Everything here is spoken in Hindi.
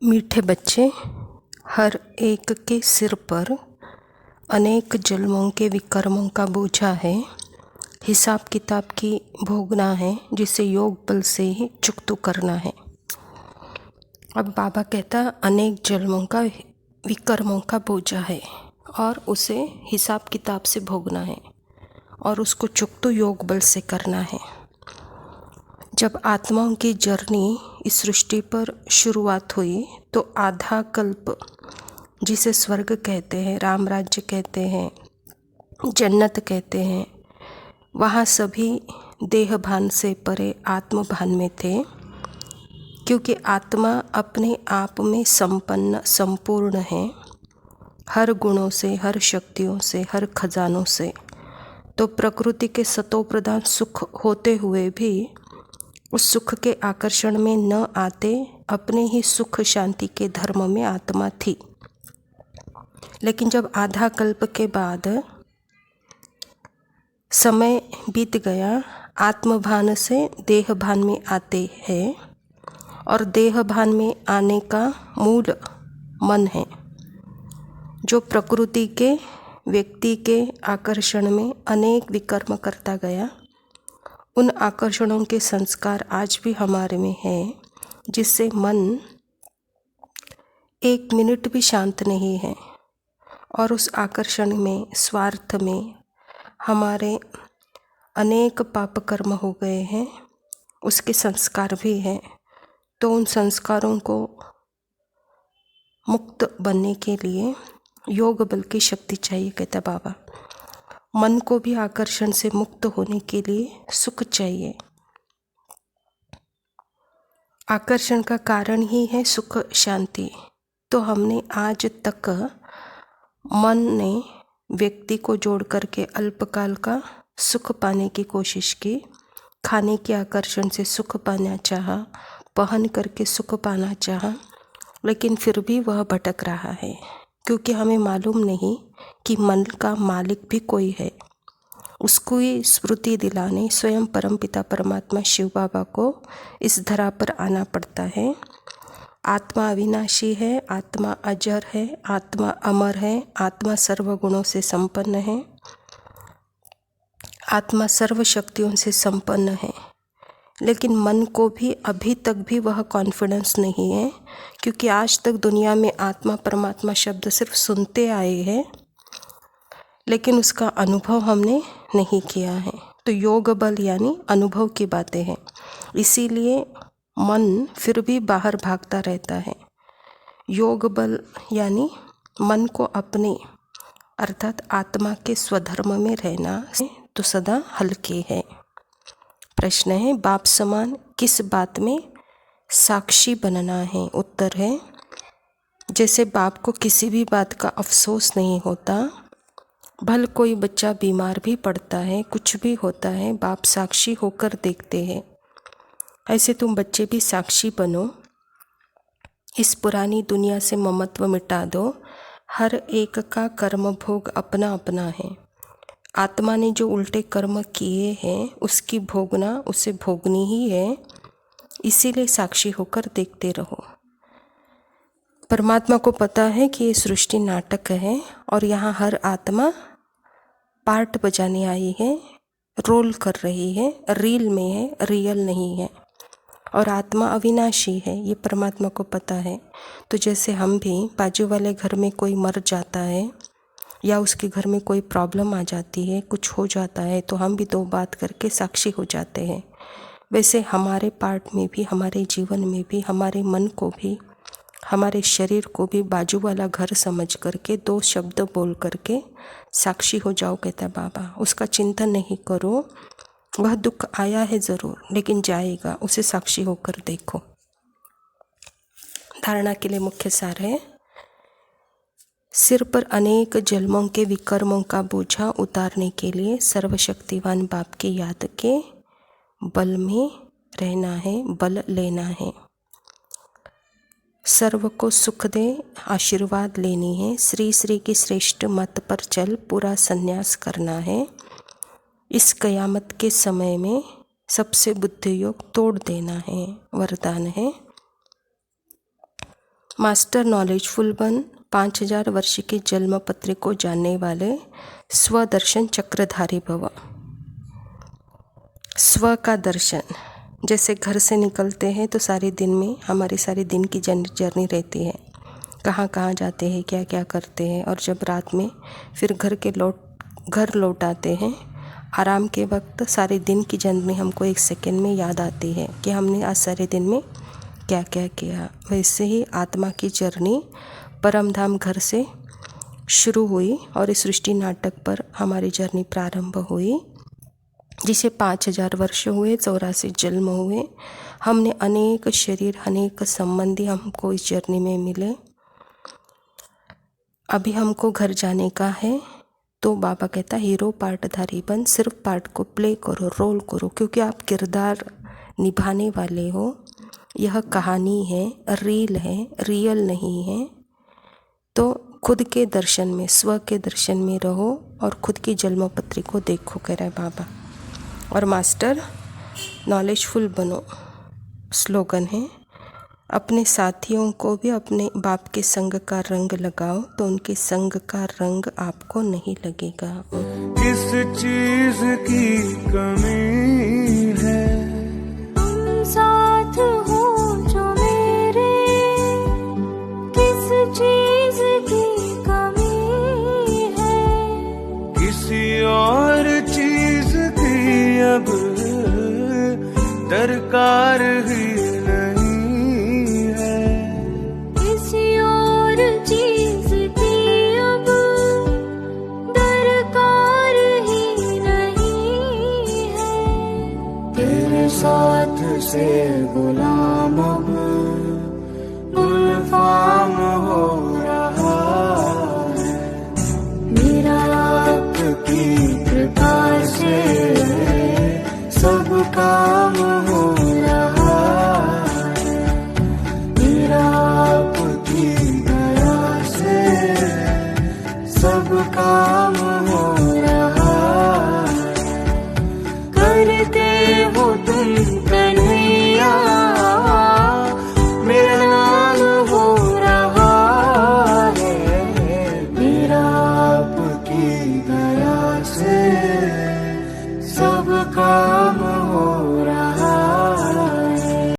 मीठे बच्चे, हर एक के सिर पर अनेक जन्मों के विकर्मों का बोझा है। हिसाब किताब की भोगना है, जिसे योग बल से ही चुकता करना है। अब बाबा कहता अनेक जन्मों का विकर्मों का बोझा है और उसे हिसाब किताब से भोगना है और उसको चुकता योग बल से करना है। जब आत्माओं की जर्नी इस सृष्टि पर शुरुआत हुई तो आधा कल्प, जिसे स्वर्ग कहते हैं, राम राज्य कहते हैं, जन्नत कहते हैं, वहाँ सभी देह भान से परे आत्म भान में थे, क्योंकि आत्मा अपने आप में संपन्न संपूर्ण है, हर गुणों से, हर शक्तियों से, हर खजानों से। तो प्रकृति के सतो प्रधान सुख होते हुए भी उस सुख के आकर्षण में न आते अपने ही सुख शांति के धर्म में आत्मा थी। लेकिन जब आधा कल्प के बाद समय बीत गया, आत्मभान से देह भान में आते हैं और देह भान में आने का मूल मन है, जो प्रकृति के व्यक्ति के आकर्षण में अनेक विकर्म करता गया। उन आकर्षणों के संस्कार आज भी हमारे में हैं, जिससे मन एक मिनट भी शांत नहीं है और उस आकर्षण में, स्वार्थ में हमारे अनेक पाप कर्म हो गए हैं, उसके संस्कार भी हैं। तो उन संस्कारों को मुक्त बनने के लिए योग बल की शक्ति चाहिए, कहता बाबा। मन को भी आकर्षण से मुक्त होने के लिए सुख चाहिए। आकर्षण का कारण ही है सुख शांति। तो हमने आज तक मन ने व्यक्ति को जोड़ करके अल्पकाल का सुख पाने की कोशिश की, खाने के आकर्षण से सुख पाना चाहा, पहन करके सुख पाना चाहा, लेकिन फिर भी वह भटक रहा है, क्योंकि हमें मालूम नहीं कि मन का मालिक भी कोई है। उसको ही स्मृति दिलाने स्वयं परमपिता परमात्मा शिव बाबा को इस धरा पर आना पड़ता है। आत्मा अविनाशी है, आत्मा अजर है, आत्मा अमर है, आत्मा सर्व गुणों से संपन्न है, आत्मा सर्व शक्तियों से संपन्न है। लेकिन मन को भी अभी तक भी वह कॉन्फिडेंस नहीं है, क्योंकि आज तक दुनिया में आत्मा परमात्मा शब्द सिर्फ सुनते आए हैं, लेकिन उसका अनुभव हमने नहीं किया है। तो योग बल यानी अनुभव की बातें हैं, इसीलिए मन फिर भी बाहर भागता रहता है। योग बल यानी मन को अपने अर्थात आत्मा के स्वधर्म में रहना तो सदा हल्के है। प्रश्न है, बाप समान किस बात में साक्षी बनना है? उत्तर है, जैसे बाप को किसी भी बात का अफसोस नहीं होता, भल कोई बच्चा बीमार भी पड़ता है, कुछ भी होता है, बाप साक्षी होकर देखते हैं, ऐसे तुम बच्चे भी साक्षी बनो। इस पुरानी दुनिया से ममत्व मिटा दो। हर एक का कर्म भोग अपना अपना है। आत्मा ने जो उल्टे कर्म किए हैं उसकी भोगना उसे भोगनी ही है, इसीलिए साक्षी होकर देखते रहो। परमात्मा को पता है कि ये सृष्टि नाटक है और यहाँ हर आत्मा पार्ट बजाने आई है, रोल कर रही है, रील में है, रियल नहीं है। और आत्मा अविनाशी है, ये परमात्मा को पता है। तो जैसे हम भी बाजू वाले घर में कोई मर जाता है या उसके घर में कोई प्रॉब्लम आ जाती है, कुछ हो जाता है, तो हम भी दो बात करके साक्षी हो जाते हैं। वैसे हमारे पार्ट में भी, हमारे जीवन में भी, हमारे मन को भी, हमारे शरीर को भी बाजू वाला घर समझ करके दो शब्द बोल करके साक्षी हो जाओ, कहता बाबा। उसका चिंतन नहीं करो, वह दुख आया है ज़रूर, लेकिन जाएगा, उसे साक्षी होकर देखो। धारणा के लिए मुख्य सार है, सिर पर अनेक जन्मों के विकर्मों का बोझा उतारने के लिए सर्वशक्तिवान बाप की याद के बल में रहना है, बल लेना है। सर्व को सुख दे आशीर्वाद लेनी है, श्री श्री की श्रेष्ठ मत पर चल पूरा संन्यास करना है। इस कयामत के समय में सबसे बुद्धि योग तोड़ देना है, वरदान है। मास्टर नॉलेजफुल बन, 5000 वर्ष के जन्म पत्र को जानने वाले, स्वदर्शन चक्रधारी भव। स्व का दर्शन, जैसे घर से निकलते हैं तो सारे दिन में हमारी सारी दिन की जर्नी रहती है, कहाँ कहाँ जाते हैं, क्या क्या करते हैं, और जब रात में फिर घर लौट आते हैं, आराम के वक्त सारे दिन की जर्नी हमको एक सेकंड में याद आती है कि हमने आज सारे दिन में क्या क्या किया। वैसे ही आत्मा की जर्नी परम धाम घर से शुरू हुई और इस सृष्टि नाटक पर हमारी जर्नी प्रारंभ हुई, जिसे 5000 वर्ष हुए, 84 जन्म हुए। हमने अनेक शरीर, अनेक संबंधी हमको इस जर्नी में मिले। अभी हमको घर जाने का है, तो बाबा कहता हीरो पार्टधारी बन, सिर्फ पार्ट को प्ले करो, रोल करो, क्योंकि आप किरदार निभाने वाले हो। यह कहानी है, रील है, रियल नहीं है। तो खुद के दर्शन में, स्व के दर्शन में रहो और खुद की जन्मपत्री को देखो, कह रहा है बाबा। और मास्टर नॉलेजफुल बनो स्लोगन है। अपने साथियों को भी अपने बाप के संग का रंग लगाओ, तो उनके संग का रंग आपको नहीं लगेगा। किस चीज की कमी